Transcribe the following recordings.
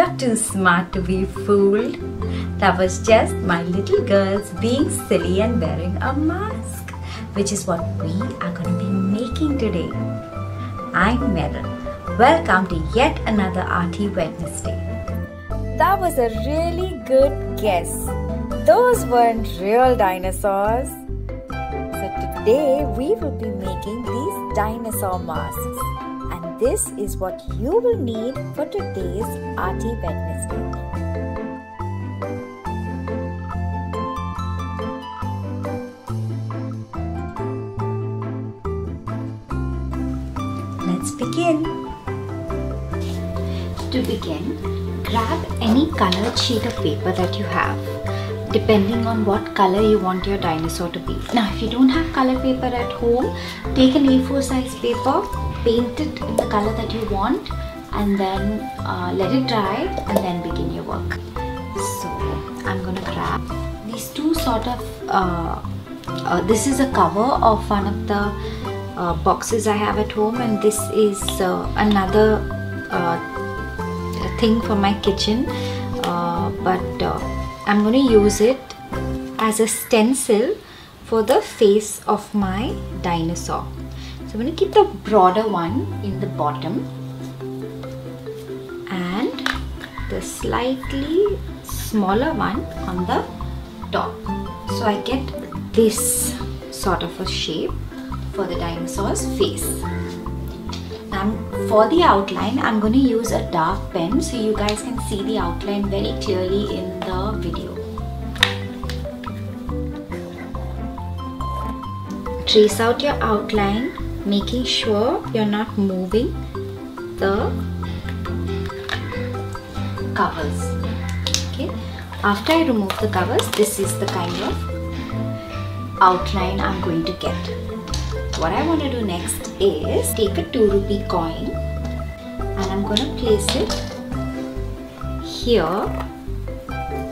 You're too smart to be fooled. That was just my little girls being silly and wearing a mask, which is what we are going to be making today. I'm Merrill. Welcome to yet another Arty Wednesday. That was a really good guess. Those weren't real dinosaurs. So today we will be making these dinosaur masks. And this is what you will need for today's Arty Wednesday. Let's begin. To begin, grab any colored sheet of paper that you have, depending on what color you want your dinosaur to be. Now, if you don't have colored paper at home, take an A4 size paper, paint it in the color that you want, and then let it dry, and then begin your work. So, I'm gonna grab these two sort of, this is a cover of one of the boxes I have at home, and this is another thing for my kitchen, but I'm going to use it as a stencil for the face of my dinosaur. So I'm going to keep the broader one in the bottom and the slightly smaller one on the top. So I get this sort of a shape for the dinosaur's face. For the outline, I'm going to use a dark pen so you guys can see the outline very clearly in the video. Trace out your outline, making sure you're not moving the covers. Okay. After I remove the covers, this is the kind of outline I'm going to get. What I want to do next is take a 2 rupee coin and I'm going to place it here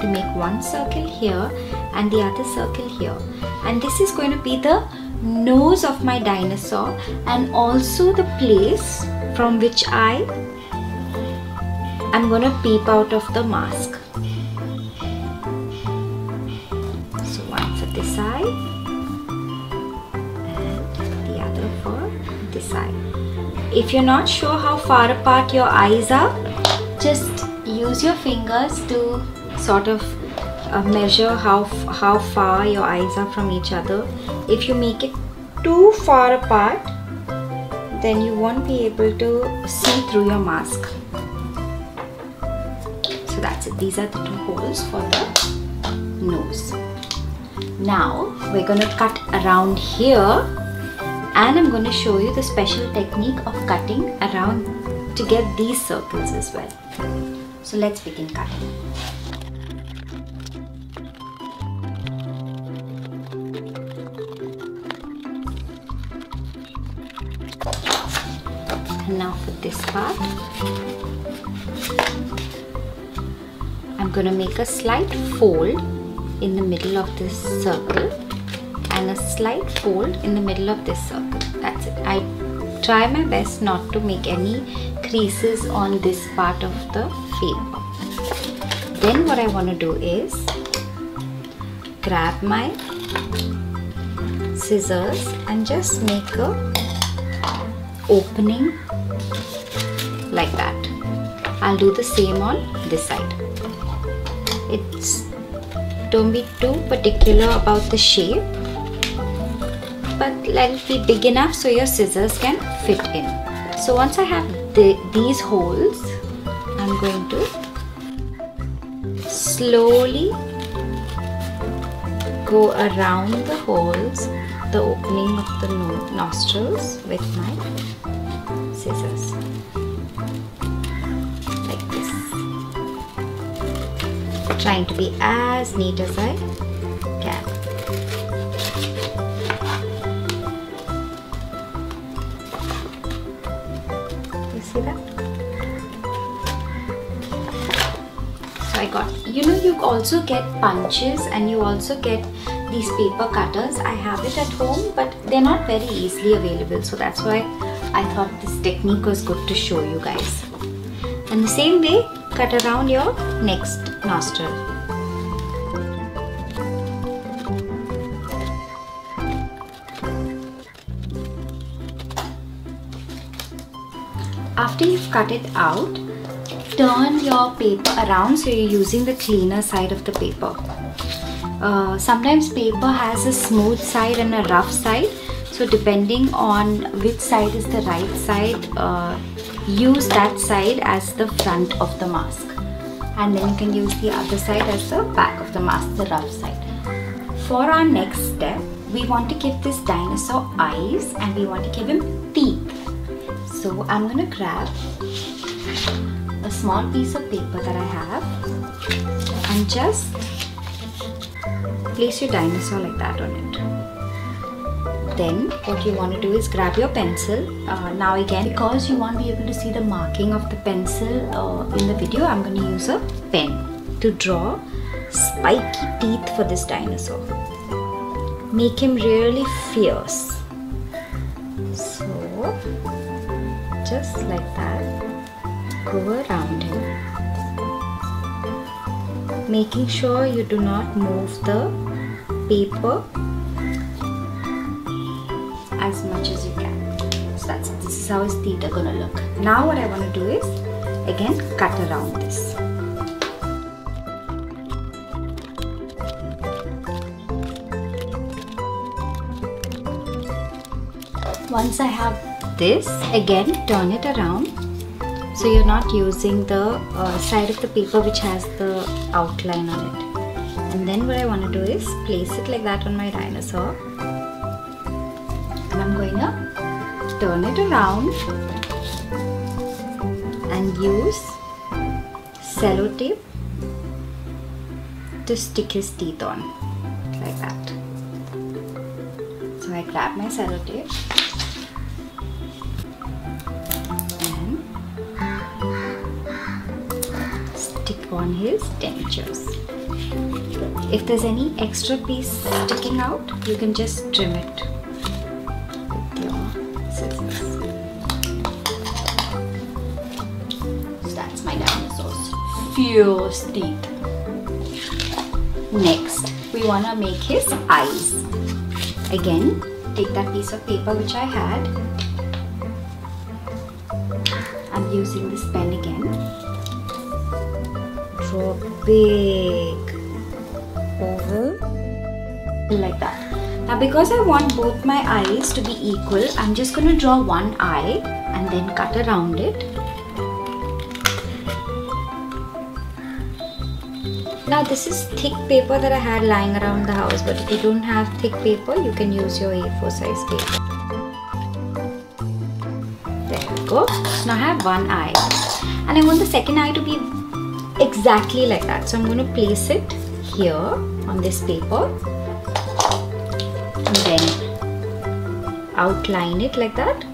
to make one circle here and the other circle here, and this is going to be the nose of my dinosaur and also the place from which I am going to peep out of the mask. So one for this side, side. If you're not sure how far apart your eyes are, just use your fingers to sort of measure how far your eyes are from each other. If you make it too far apart, then you won't be able to see through your mask. So that's it. These are the two holes for the nose. Now we're going to cut around here, and I'm going to show you the special technique of cutting around to get these circles as well. So let's begin cutting. And now for this part, I'm going to make a slight fold in the middle of this circle and a slight fold in the middle of this circle. That's it. I try my best not to make any creases on this part of the paper. Then what I want to do is grab my scissors and just make a opening like that. I'll do the same on this side. Don't be too particular about the shape, but let it be big enough so your scissors can fit in. So once I have these holes, I'm going to slowly go around the holes, the opening of the nostrils with my scissors, like this, trying to be as neat as I can. See that? So I got, you also get punches and you also get these paper cutters. I have it at home, but they're not very easily available, so that's why I thought this technique was good to show you guys. And the same way, cut around your next nostril. After you've cut it out, turn your paper around so you're using the cleaner side of the paper. Sometimes paper has a smooth side and a rough side, so depending on which side is the right side, use that side as the front of the mask, and then you can use the other side as the back of the mask, the rough side. For our next step, we want to give this dinosaur eyes and we want to give him teeth. So I'm going to grab a small piece of paper that I have and just place your dinosaur like that on it. Then what you want to do is grab your pencil. Now again, because you won't be able to see the marking of the pencil in the video, I'm going to use a pen to draw spiky teeth for this dinosaur. Make him really fierce. So just like that, go around him, making sure you do not move the paper as much as you can. So that's it. This is how his teeth are gonna look. Now what I want to do is again cut around this. Once I have this, again turn it around so you're not using the side of the paper which has the outline on it. And then what I want to do is place it like that on my dinosaur, and I'm going to turn it around and use sellotape to stick his teeth on like that. So I grab my sellotape on his dentures. If there's any extra piece sticking out, you can just trim it with your scissors. So that's my dinosaur's fierce teeth. Next, we want to make his eyes. Again, take that piece of paper which I had. I'm using this pen again. Draw big oval like that. Now because I want both my eyes to be equal, I'm just going to draw one eye and then cut around it. Now this is thick paper that I had lying around the house, but if you don't have thick paper, you can use your A4 size paper. There we go. Now I have one eye and I want the second eye to be exactly like that. So I'm going to place it here on this paper and then outline it like that.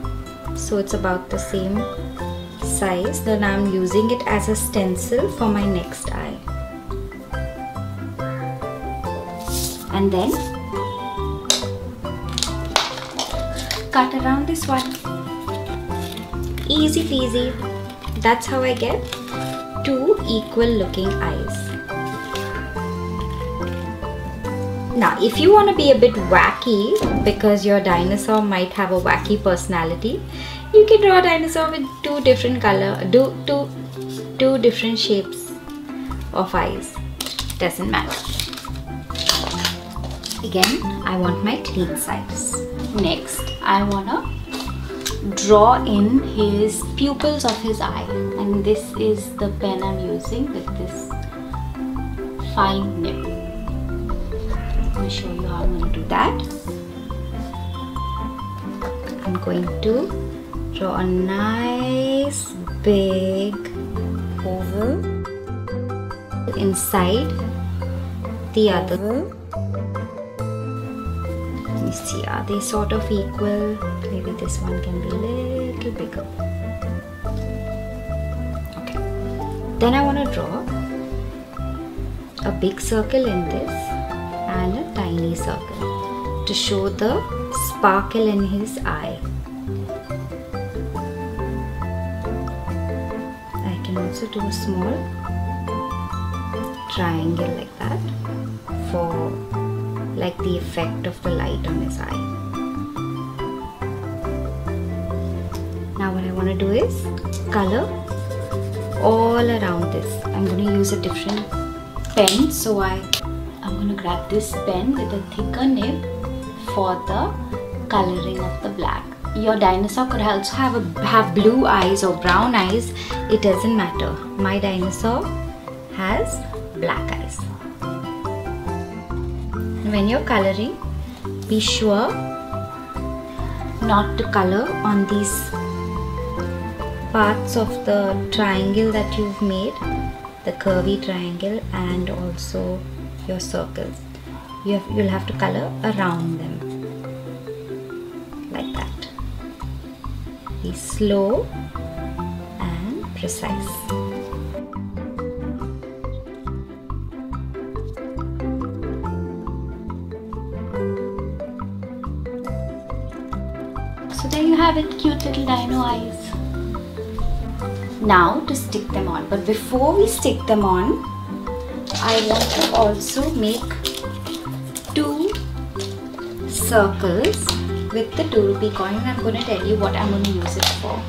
So it's about the same size. Then I'm using it as a stencil for my next eye. And then cut around this one. Easy peasy. That's how I get two equal looking eyes. Now if you want to be a bit wacky, because your dinosaur might have a wacky personality, you can draw a dinosaur with two different two different shapes of eyes. Doesn't matter. Again, I want my clean sides. Next, I want to draw in his pupils of his eye, and this is the pen I'm using with this fine nib. Let me show you how I'm going to do that. I'm going to draw a nice big oval inside the other. Let me see, are they sort of equal? Maybe this one can be a little bigger. Okay. Then I want to draw a big circle in this and a tiny circle to show the sparkle in his eye. I can and also do a small triangle like that for like the effect of the light on his eye. Now what I want to do is color all around this. I'm going to use a different pen, so I'm going to grab this pen with a thicker nib for the coloring of the black. Your dinosaur could also have blue eyes or brown eyes. It doesn't matter. My dinosaur has black eyes. When you're coloring, be sure not to color on these parts of the triangle that you've made, the curvy triangle, and also your circles. You'll have to color around them like that. Be slow and precise. So there you have it, cute little dino eyes. Now to stick them on, but before we stick them on, I want to also make 2 circles with the 2 rupee coin. I'm going to tell you what I'm going to use it for.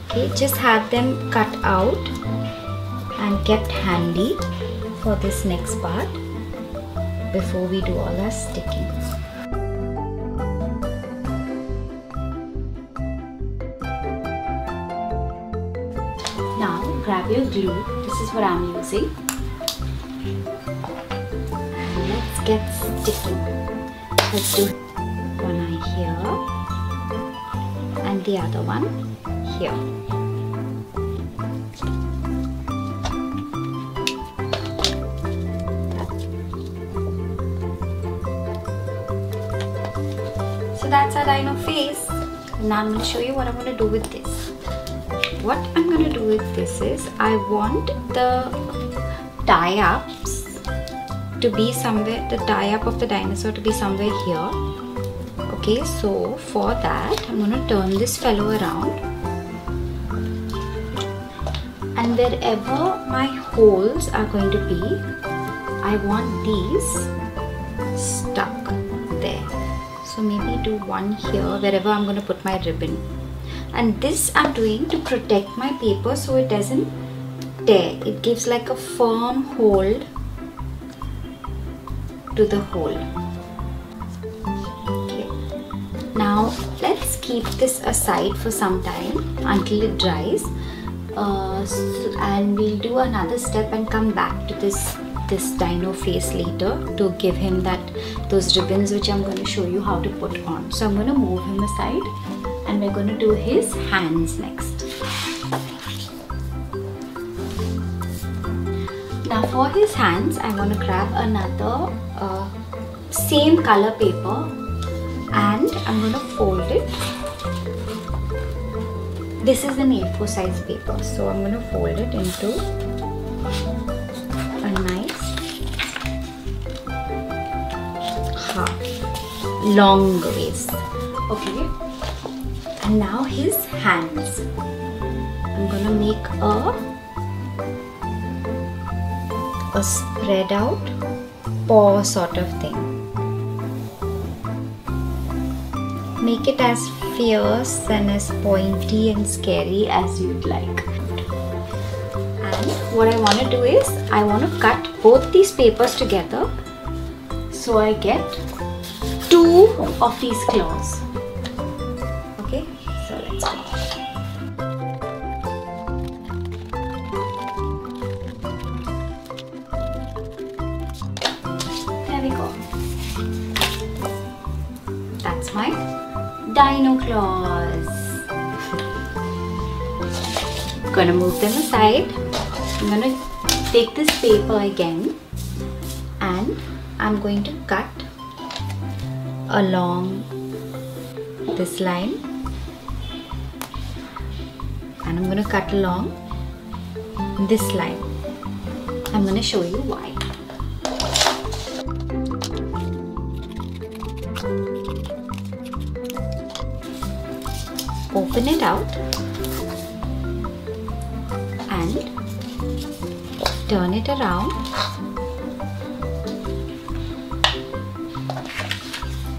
Okay, just have them cut out and kept handy for this next part before we do all our sticking. Now grab your glue. This is what I'm using. Let's get sticking. Let's do one eye here and the other one here. So that's our dino face. Now I'm going to show you what I'm going to do with this. What I'm going to do with this is, I want the tie-ups to be somewhere, the tie-up of the dinosaur to be somewhere here. Okay, so for that I'm going to turn this fellow around, and wherever my holes are going to be, I want these stuck there. So maybe do one here wherever I'm going to put my ribbon. And this I'm doing to protect my paper so it doesn't tear. It gives like a firm hold to the hole. Okay. Now let's keep this aside for some time until it dries, and we'll do another step and come back to this dino face later to give him those ribbons which I'm going to show you how to put on. So I'm going to move him aside, and we're going to do his hands next. Now for his hands, I want to grab another same color paper, and I'm going to fold it. This is an A4 size paper, so I'm going to fold it into a nice half, long waist. Okay. And now his hands. I'm going to make a spread out paw sort of thing. Make it as fierce and as pointy and scary as you'd like. And what I want to do is, I want to cut both these papers together so I get 2 of these claws. Okay, so let's go. There we go. That's my dino claws. Gonna move them aside. I'm gonna take this paper again, and I'm going to cut along this line, and I'm going to cut along this line. I'm going to show you why. Open it out and turn it around,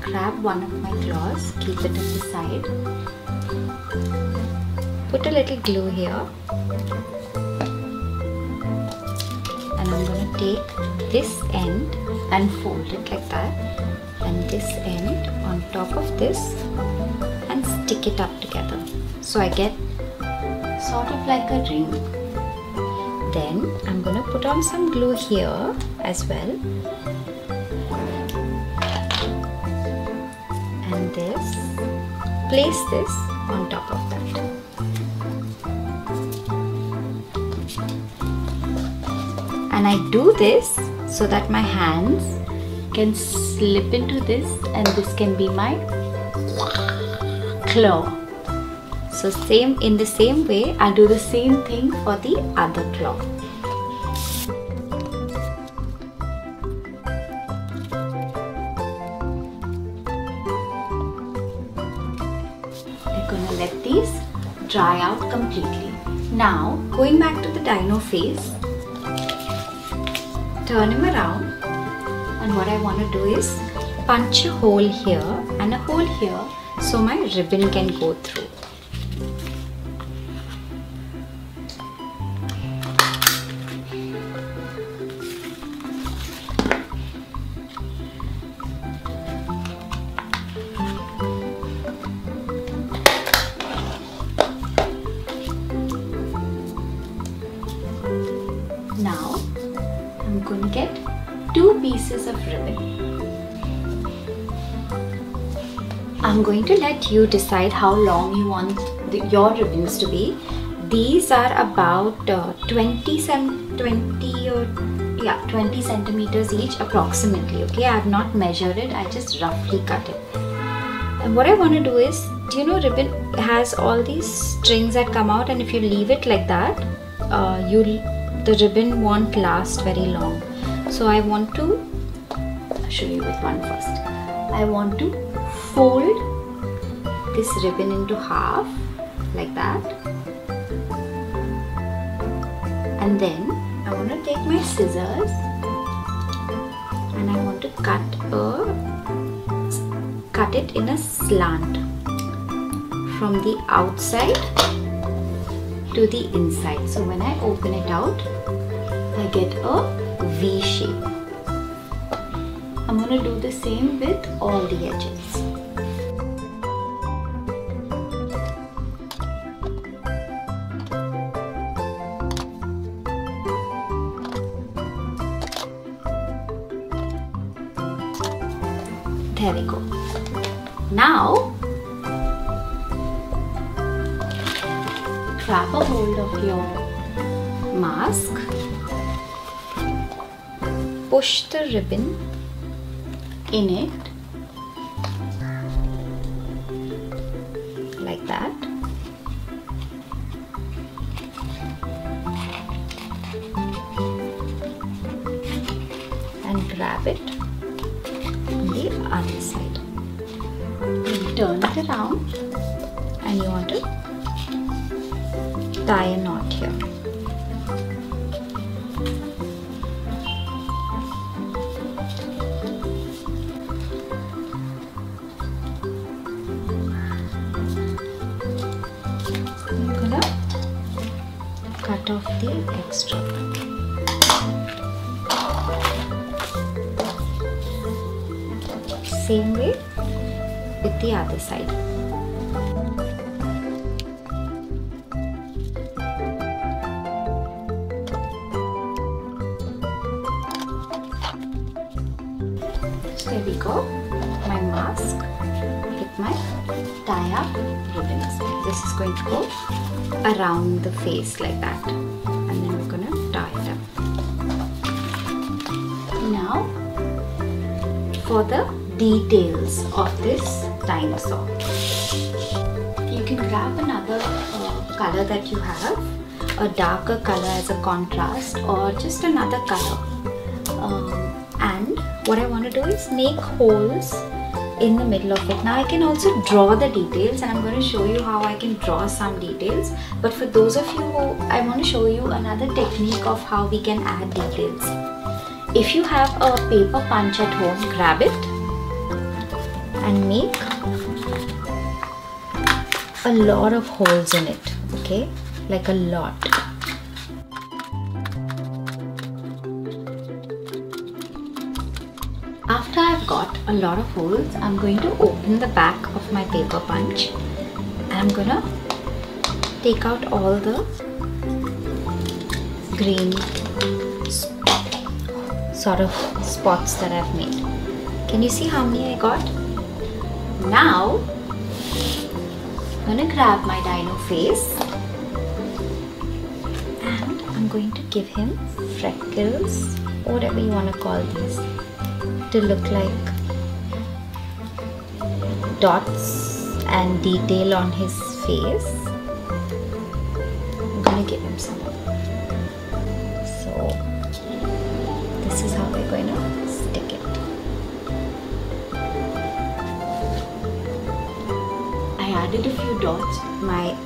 grab one of my claws, keep it at the side, put a little glue here, and I'm going to take this end and fold it like that, and this end on top of this and stick it up together. So I get sort of like a ring. Then I'm going to put on some glue here as well, and place this on top of that. And I do this so that my hands can slip into this, and this can be my claw. So in the same way, I'll do the same thing for the other claw. We're gonna let these dry out completely. Now, going back to the dino face, turn him around, and what I want to do is punch a hole here and a hole here so my ribbon can go through. Now I'm going to get 2 pieces of ribbon. I'm going to let you decide how long you want your ribbons to be. These are about 20 centimeters each approximately. Okay, I have not measured it, I just roughly cut it. And what I want to do is, do you know ribbon has all these strings that come out, and if you leave it like that, the ribbon won't last very long. So I want to show you with one first. I want to fold this ribbon into half like that, and then I want to take my scissors and I want to cut it in a slant from the outside to the inside. So when I open it out, I get a V shape. I'm going to do the same with all the edges. There we go. Now grab a hold of your mask, push the ribbon in it like that, and grab it on the other side. You turn it around and you want to tie a knot here. I'm gonna cut off the extra. Same way with the other side. There we go, my mask with my tie-up ribbons. This is going to go around the face like that, and then we're going to tie it up. Now for the details of this dinosaur. You can grab another color that you have, a darker color as a contrast, or just another color. And what I want to do is make holes in the middle of it. Now I can also draw the details, and I'm going to show you how I can draw some details. But for those of you who, I want to show you another technique of how we can add details. If you have a paper punch at home, grab it and make a lot of holes in it, okay, like a lot. After I've got a lot of holes, I'm going to open the back of my paper punch and I'm gonna take out all the green sort of spots that I've made. Can you see how many I got? Now I'm gonna grab my dino face and I'm going to give him freckles, whatever you want to call these, to look like dots and detail on his face. I'm gonna give him some. So this is how we're going to stick it. I added a few dots with my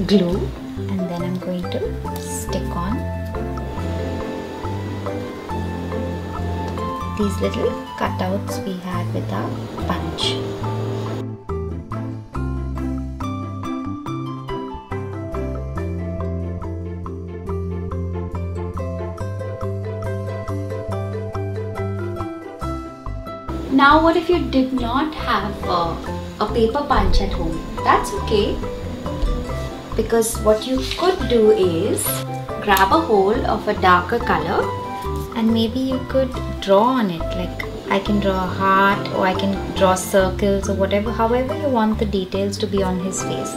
glue and then I'm going to stick on these little cutouts we had with our punch. Now what if you did not have a paper punch at home? That's okay, because what you could do is grab a hole of a darker color and maybe you could draw on it. Like I can draw a heart or I can draw circles or whatever, however you want the details to be on his face.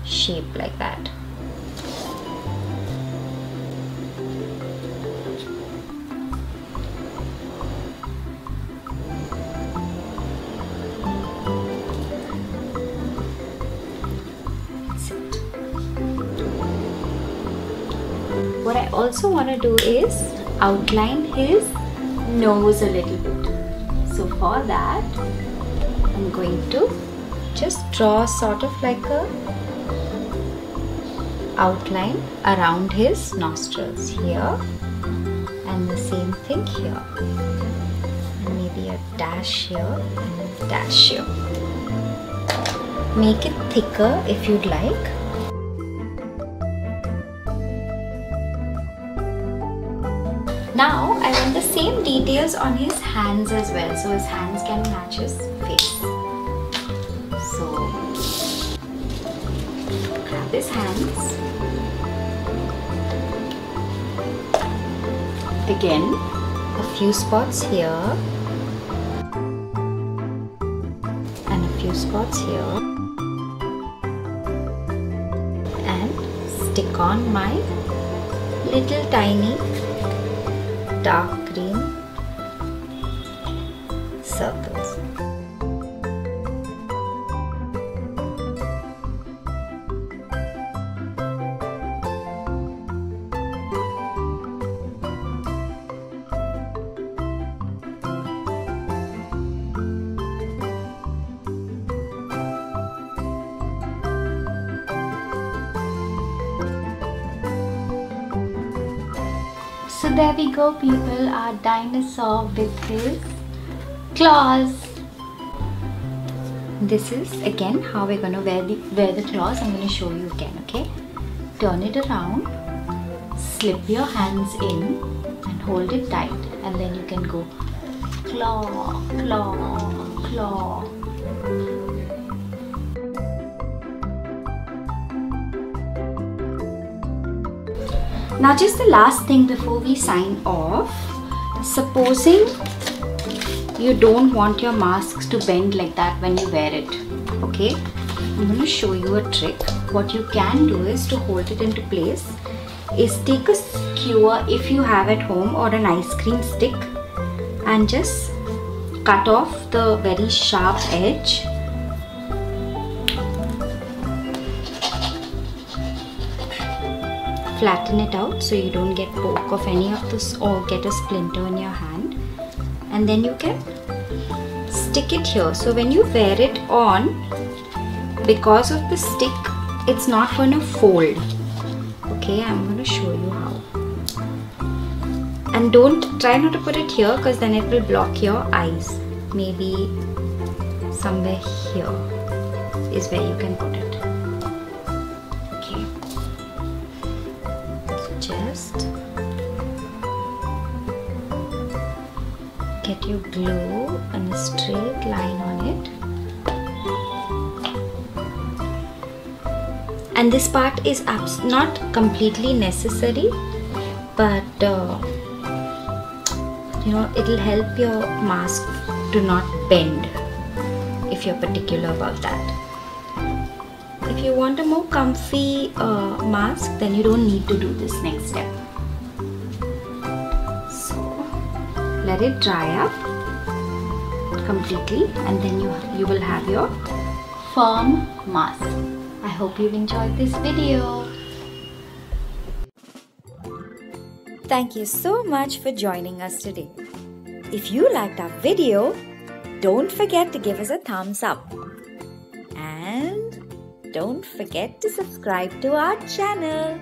Shape like that. What I also want to do is outline his nose a little bit. So for that, I'm going to just draw sort of like a outline around his nostrils here, and the same thing here, and maybe a dash here and a dash here. Make it thicker if you'd like. Now I want the same details on his hands as well, so his hands can match his face. So grab his hands. Again, a few spots here and a few spots here, and stick on my little tiny dark green circles. So there we go, people, our dinosaur with his claws. This is again how we're going to wear the claws. I'm going to show you again, okay? Turn it around, slip your hands in and hold it tight, and then you can go claw, claw, claw. Now just the last thing before we sign off, supposing you don't want your masks to bend like that when you wear it, okay? I'm going to show you a trick. What you can do is to hold it into place is take a skewer if you have at home or an ice cream stick and just cut off the very sharp edge flatten it out so you don't get poke of any of this or get a splinter in your hand. And then you can stick it here. So when you wear it on, because of the stick, it's not going to fold. Okay, I'm going to show you how. And try not to put it here because then it will block your eyes. Maybe somewhere here is where you can put it. Okay. So just get your glue and a straight line on it. And this part is not completely necessary, but it'll help your mask to not bend if you're particular about that. If you want a more comfy mask, then you don't need to do this next step. So let it dry up completely, and then you will have your firm mask. I hope you've enjoyed this video. Thank you so much for joining us today. If you liked our video, don't forget to give us a thumbs up. And don't forget to subscribe to our channel.